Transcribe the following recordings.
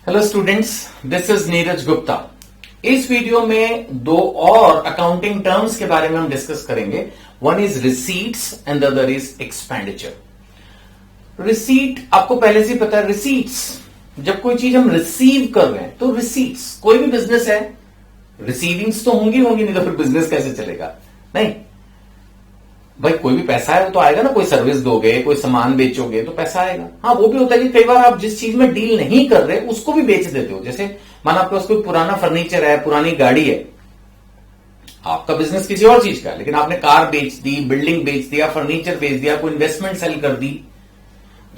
Hello students, this is Neeraj Gupta. इस video में दो और अकाउंटिंग टर्म्स के बारे में हम डिस्कस करेंगे। One is receipts and the other is expenditure. Receipt आपको पहले से ही पता है। रिसीट्स जब कोई चीज हम रिसीव कर रहे हैं तो रिसीट्स, कोई भी बिजनेस है रिसीविंग्स तो होंगी, नहीं तो फिर बिजनेस कैसे चलेगा। नहीं भाई, कोई भी पैसा है वो तो आएगा ना। कोई सर्विस दोगे, कोई सामान बेचोगे तो पैसा आएगा। हाँ, वो भी होता है कि कई बार आप जिस चीज में डील नहीं कर रहे उसको भी बेच देते हो। जैसे माना आपके पास कोई पुराना फर्नीचर है, पुरानी गाड़ी है, आपका बिजनेस किसी और चीज का है, लेकिन आपने कार बेच दी, बिल्डिंग बेच दिया, फर्नीचर बेच दिया, कोई इन्वेस्टमेंट सेल कर दी,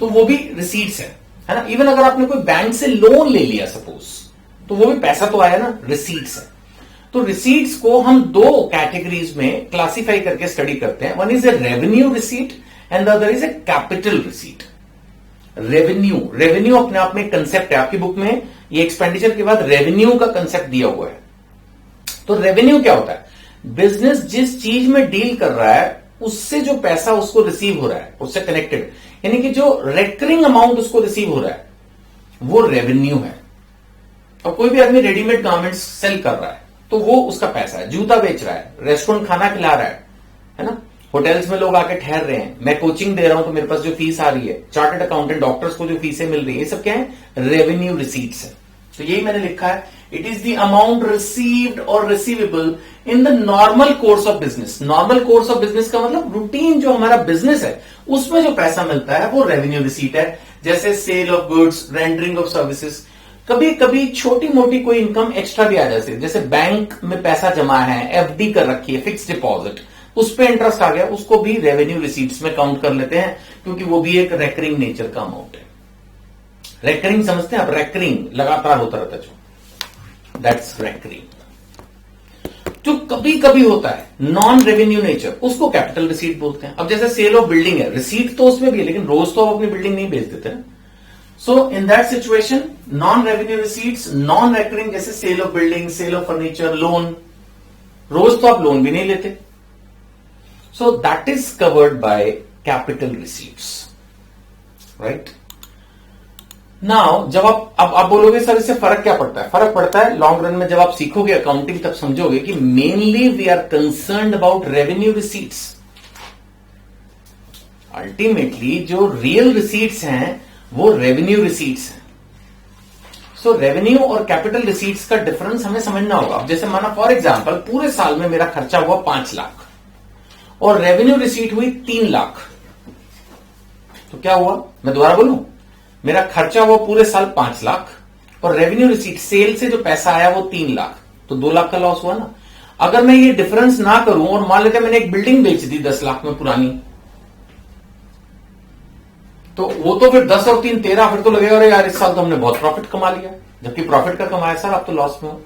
तो वो भी रिसीट्स है ना। इवन अगर आपने कोई बैंक से लोन ले लिया सपोज, तो वो भी पैसा तो आया ना, रिसीट्स है। तो रिसीट्स को हम दो कैटेगरीज में क्लासिफाई करके स्टडी करते हैं। One is a revenue receipt and the other is a capital receipt. Revenue अपने आप में एक कंसेप्ट है, आपकी बुक में ये एक्सपेंडिचर के बाद रेवेन्यू का कंसेप्ट दिया हुआ है। तो रेवेन्यू क्या होता है? बिजनेस जिस चीज में डील कर रहा है उससे जो पैसा उसको रिसीव हो रहा है, उससे कनेक्टेड, यानी कि जो रेकरिंग अमाउंट उसको रिसीव हो रहा है वो रेवेन्यू है। और कोई भी आदमी रेडीमेड गारमेंट्स सेल कर रहा है तो वो उसका पैसा है। जूता बेच रहा है, रेस्टोरेंट खाना खिला रहा है ना, होटल्स में लोग आके ठहर रहे हैं, मैं कोचिंग दे रहा हूं तो मेरे पास जो फीस आ रही है, चार्टर्ड अकाउंटेंट डॉक्टर्स को जो फीसें मिल रही है, ये सब क्या है? रेवेन्यू रिसीट्स है। तो यही मैंने लिखा है, it is the amount received और receivable in the normal course of business. Normal course of business का मतलब रूटीन जो हमारा बिजनेस है उसमें जो पैसा मिलता है वो रेवेन्यू रिसीट है। जैसे sale of goods, rendering of services, कभी कभी छोटी मोटी कोई इनकम एक्स्ट्रा भी आ जाती है। जैसे बैंक में पैसा जमा है, एफडी कर रखी है, फिक्स डिपॉजिट, उस पर इंटरेस्ट आ गया, उसको भी रेवेन्यू रिसीट्स में काउंट कर लेते हैं, क्योंकि वो भी एक रेकरिंग नेचर का अमाउंट है। रेकरिंग समझते हैं आप? रेकरिंग लगातार होता रहता है जो, दैट्स रेकरिंग। जो कभी कभी होता है नॉन रेवेन्यू नेचर, उसको कैपिटल रिसीट बोलते हैं। अब जैसे सेल ऑफ बिल्डिंग है, रिसीट तो उसमें भी है, लेकिन रोज तो आप अपनी बिल्डिंग नहीं बेच देते ना। So in that situation, non-revenue receipts, non-recurring, जैसे sale of building, sale of furniture, loan, रोज तो आप लोन भी नहीं लेते, so that is covered by capital receipts, right? Now जब आप बोलोगे सर इससे फर्क क्या पड़ता है? फर्क पड़ता है लॉन्ग रन में, जब आप सीखोगे अकाउंटिंग तब समझोगे कि mainly we are concerned about revenue receipts. Ultimately जो रियल रिसीट्स हैं वो रेवेन्यू रिसीट्स है। सो रेवेन्यू और कैपिटल रिसीट्स का डिफरेंस हमें समझना होगा। अब जैसे माना फॉर एग्जांपल पूरे साल में मेरा खर्चा हुआ 5 लाख और रेवेन्यू रिसीट हुई 3 लाख, तो क्या हुआ? मैं दोबारा बोलूं, मेरा खर्चा हुआ पूरे साल 5 लाख और रेवेन्यू रिसीट सेल से जो पैसा आया वो 3 लाख, तो 2 लाख का लॉस हुआ ना। अगर मैं ये डिफरेंस ना करूं और मान लेते मैंने एक बिल्डिंग बेच दी 10 लाख में पुरानी, तो वो तो फिर 10 और 3 13, फिर तो लगेगा अरे यार इस साल तो हमने बहुत प्रॉफिट कमा लिया, जबकि प्रॉफिट का कमाया सर, आप तो लॉस में हो।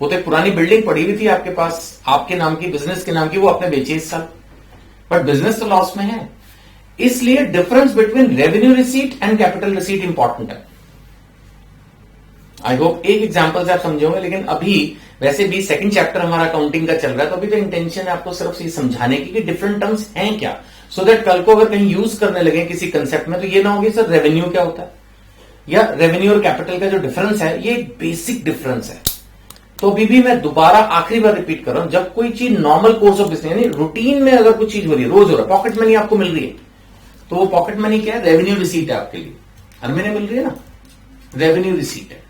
वो तो एक पुरानी बिल्डिंग पड़ी हुई थी आपके पास, आपके नाम की, बिजनेस के नाम की, वो आपने बेची इस साल, बट बिजनेस तो लॉस में है। इसलिए difference between revenue receipt and capital receipt important है। आई होप एक एग्जांपल से आप समझे होंगे, लेकिन अभी वैसे भी सेकंड चैप्टर हमारा अकाउंटिंग का चल रहा है, तो अभी तो इंटेंशन है आपको सिर्फ ये समझाने की कि डिफरेंट टर्म्स हैं क्या, सो दैट कल को अगर कहीं यूज करने लगे किसी कंसेप्ट में तो ये ना होगी सर रेवेन्यू क्या होता है, या रेवेन्यू और कैपिटल का जो डिफरेंस है ये बेसिक डिफरेंस है। तो अभी भी मैं दोबारा आखिरी बार रिपीट कर रहा हूं, जब कोई चीज नॉर्मल कोर्स ऑफ बिजनेस यानी रूटीन में अगर कोई चीज हो रही है, रोज हो रहा है, पॉकेट मनी आपको मिल रही है, तो वो पॉकेट मनी क्या है? रेवेन्यू रिसीट है आपके लिए। हर महीने मिल रही है ना, रेवेन्यू रिसीट है।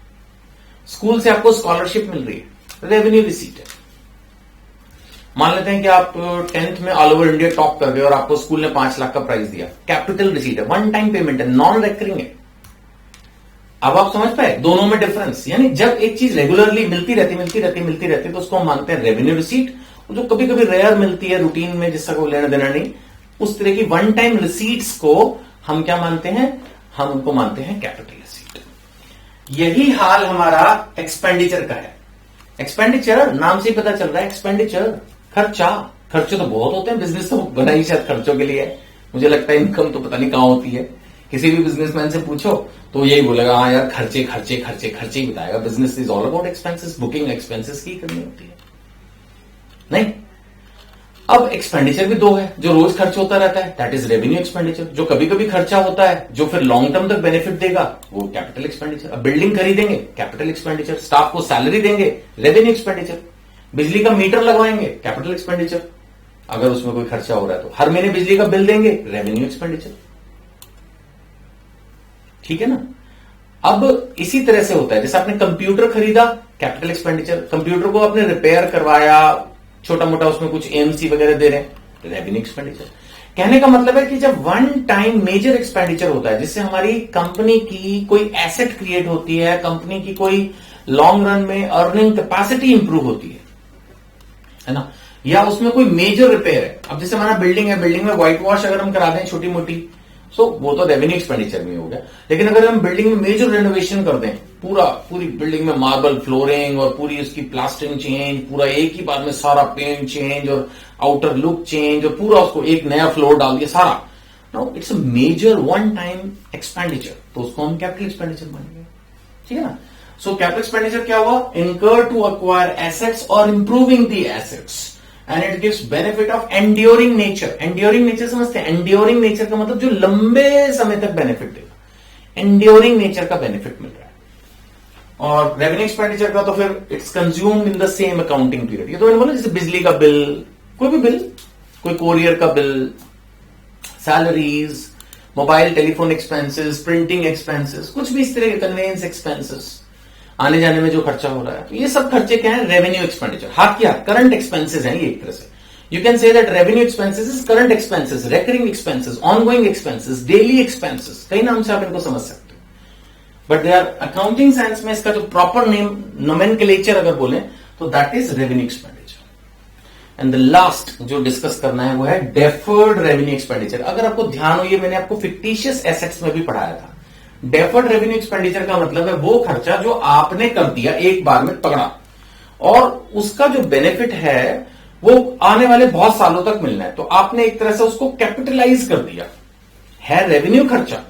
स्कूल से आपको स्कॉलरशिप मिल रही है, रेवेन्यू रिसीट है। मान लेते हैं कि आप 10th में ऑल ओवर इंडिया टॉप कर गए और आपको स्कूल ने 5 लाख का प्राइज दिया, कैपिटल रिसीट है, वन टाइम पेमेंट है, नॉन रेकरिंग है। अब आप समझ पाए दोनों में डिफरेंस? यानी जब एक चीज रेगुलरली मिलती रहती तो उसको हम मानते हैं रेवेन्यू रिसीट, और जो कभी कभी रेयर मिलती है रूटीन में जिसका कोई लेना देना नहीं, उस तरह की वन टाइम रिसीट्स को हम क्या मानते हैं? हम उनको मानते हैं कैपिटल रिसीट। यही हाल हमारा एक्सपेंडिचर का है। एक्सपेंडिचर नाम से ही पता चल रहा है, एक्सपेंडिचर खर्चे तो बहुत होते हैं, बिजनेस तो बना ही शायद खर्चों के लिए है। मुझे लगता है इनकम तो पता नहीं कहां होती है। किसी भी बिजनेसमैन से पूछो तो यही बोलेगा, हाँ यार खर्चे ही बताएगा। Business is all about expenses, booking expenses की करनी होती है। नहीं, अब एक्सपेंडिचर भी दो है, जो रोज खर्च होता रहता है दैट इज रेवेन्यू एक्सपेंडिचर, जो कभी कभी खर्चा होता है जो फिर लॉन्ग टर्म तक बेनिफिट देगा वो कैपिटल एक्सपेंडिचर। अब बिल्डिंग खरीदेंगे कैपिटल एक्सपेंडिचर, स्टाफ को सैलरी देंगे रेवेन्यू एक्सपेंडिचर, बिजली का मीटर लगवाएंगे कैपिटल एक्सपेंडिचर, अगर उसमें कोई खर्चा हो रहा है तो हर महीने बिजली का बिल देंगे रेवेन्यू एक्सपेंडिचर, ठीक है ना। अब इसी तरह से होता है, जैसे आपने कंप्यूटर खरीदा कैपिटल एक्सपेंडिचर, कंप्यूटर को आपने रिपेयर करवाया, छोटा मोटा उसमें कुछ एएमसी वगैरह दे रहे हैं रेवेन्यू एक्सपेंडिचर। कहने का मतलब है कि जब वन टाइम मेजर एक्सपेंडिचर होता है जिससे हमारी कंपनी की कोई एसेट क्रिएट होती है, कंपनी की कोई लॉन्ग रन में अर्निंग कैपेसिटी इंप्रूव होती है ना, या उसमें कोई मेजर रिपेयर है। अब जैसे हमारा बिल्डिंग है, बिल्डिंग में व्हाइट वॉश अगर हम करा दें छोटी मोटी, सो वो तो रेवेन्यू एक्सपेंडिचर में हो गया। लेकिन अगर हम बिल्डिंग में मेजर रेनोवेशन कर दें, पूरी बिल्डिंग में मार्बल फ्लोरिंग और पूरी उसकी प्लास्टरिंग चेंज, पूरा एक ही बार में सारा पेंट चेंज और आउटर लुक चेंज और पूरा उसको एक नया फ्लोर डाल दिया सारा, no it's a major one time expenditure, तो उसको हम कैपिटल एक्सपेंडिचर मानेंगे, ठीक है ना। सो कैपिटल एक्सपेंडिचर क्या हुआ, इनकर टू एक्वायर एसेट्स और improving the assets and it gives benefit of enduring nature. Enduring nature समझते हैं, एंड्योरिंग नेचर का मतलब जो लंबे समय तक बेनिफिट देगा, एंड्योरिंग नेचर का बेनिफिट मिल रहा है। और रेवेन्यू एक्सपेंडिचर का तो फिर it's consumed in the same accounting period. ये तो मैंने बोला जैसे बिजली का बिल, कोई भी बिल, कोई कोरियर का bill, salaries, mobile telephone expenses, printing expenses, कुछ भी इस तरह के कन्वेंस एक्सपेंसेस, आने जाने में जो खर्चा हो रहा है, तो ये सब खर्चे क्या है, रेवेन्यू एक्सपेंडिचर। हाथ क्या, करंट एक्सपेंसेस हैं ये एक तरह से। You can say that revenue expenses is current expenses, recurring expenses, ongoing expenses, daily expenses, कई नाम से आप इनको समझ सकते हो। But they are accounting science में इसका जो प्रॉपर नेम नोमेनक्लेचर अगर बोले तो that is revenue expenditure. And the last जो डिस्कस करना है वो है डेफर्ड रेवेन्यू एक्सपेंडिचर। अगर आपको ध्यान हो, ये मैंने आपको फिक्टिशियस एसेट्स में भी पढ़ाया था। डेफर्ड रेवेन्यू एक्सपेंडिचर का मतलब है वो खर्चा जो आपने कर दिया, एक बार में पकड़ा, और उसका जो बेनिफिट है वो आने वाले बहुत सालों तक मिलना है, तो आपने एक तरह से उसको कैपिटलाइज कर दिया, है रेवेन्यू खर्चा।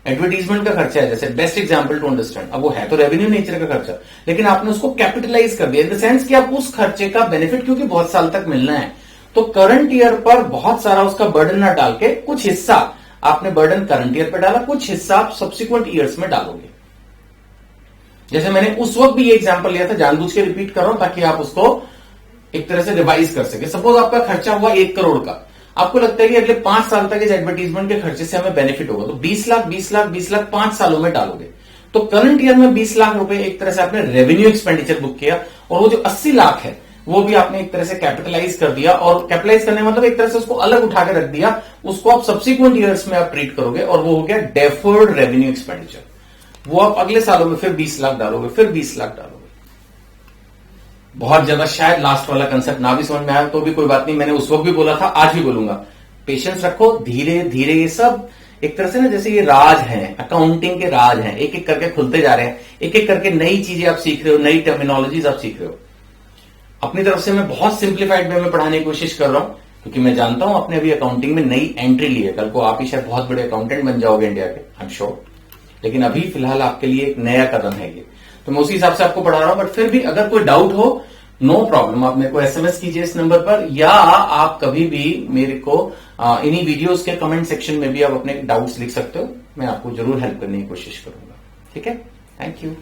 एडवर्टीजमेंट का खर्चा है जैसे, बेस्ट एग्जांपल टू अंडरस्टैंड, अब वो है तो रेवेन्यू नेचर का खर्चा, लेकिन आपने उसको कैपिटलाइज कर दिया इन द सेंस कि आप उस खर्चे का बेनिफिट क्योंकि बहुत साल तक मिलना है, तो करंट ईयर पर बहुत सारा उसका बर्डन ना डाल के कुछ हिस्सा आपने बर्डन करंट ईयर पे डाला, कुछ हिस्सा आप सब्सिक्वेंट ईयर्स में डालोगे। जैसे मैंने उस वक्त भी ये एग्जांपल लिया था, जानबूझ के रिपीट कर रहा हूं ताकि आप उसको एक तरह से रिवाइज कर सके। सपोज आपका खर्चा हुआ 1 करोड़ का, आपको लगता है कि अगले 5 साल तक इस एडवर्टीजमेंट के खर्चे से हमें बेनिफिट होगा, तो 20 लाख 20 लाख 20 लाख 5 सालों में डालोगे, तो करंट ईयर में 20 लाख रुपए एक तरह से आपने रेवेन्यू एक्सपेंडिचर बुक किया, और वो जो 80 लाख है वो भी आपने एक तरह से कैपिटलाइज कर दिया। और कैपिटलाइज करने मतलब एक तरह से उसको अलग उठा के रख दिया, उसको आप सब्सिक्वेंट ईयर्स में आप ट्रीट करोगे, और वो हो गया डेफर्ड रेवेन्यू एक्सपेंडिचर। वो आप अगले सालों में फिर 20 लाख डालोगे, फिर 20 लाख डालोगे। बहुत ज्यादा शायद लास्ट वाला कंसेप्ट ना भी समझ में आया तो भी कोई बात नहीं, मैंने उस वक्त भी बोला था, आज भी बोलूंगा, पेशेंस रखो, धीरे धीरे ये सब एक तरह से ना जैसे ये राज है, अकाउंटिंग के राज हैं, एक एक करके खुलते जा रहे हैं, एक एक करके नई चीजें आप सीख रहे हो, नई टर्मिनोलॉजीज आप सीख रहे हो। अपनी तरफ से मैं बहुत सिंप्लीफाइड वे में पढ़ाने की कोशिश कर रहा हूं, क्योंकि मैं जानता हूं आपने अभी अकाउंटिंग में नई एंट्री ली है, कल को आप ही शायद बहुत बड़े अकाउंटेंट बन जाओगे इंडिया के, आई एम श्योर, लेकिन अभी फिलहाल आपके लिए एक नया कदम है ये, तो मैं उसी हिसाब से आपको पढ़ा रहा हूं। बट फिर भी अगर कोई डाउट हो, नो प्रॉब्लम, आप मेरे को एसएमएस कीजिए इस नंबर पर, या आप कभी भी मेरे को इन्हीं वीडियोस के कमेंट सेक्शन में भी आप अपने डाउट्स लिख सकते हो, मैं आपको जरूर हेल्प करने की कोशिश करूंगा। ठीक है, थैंक यू।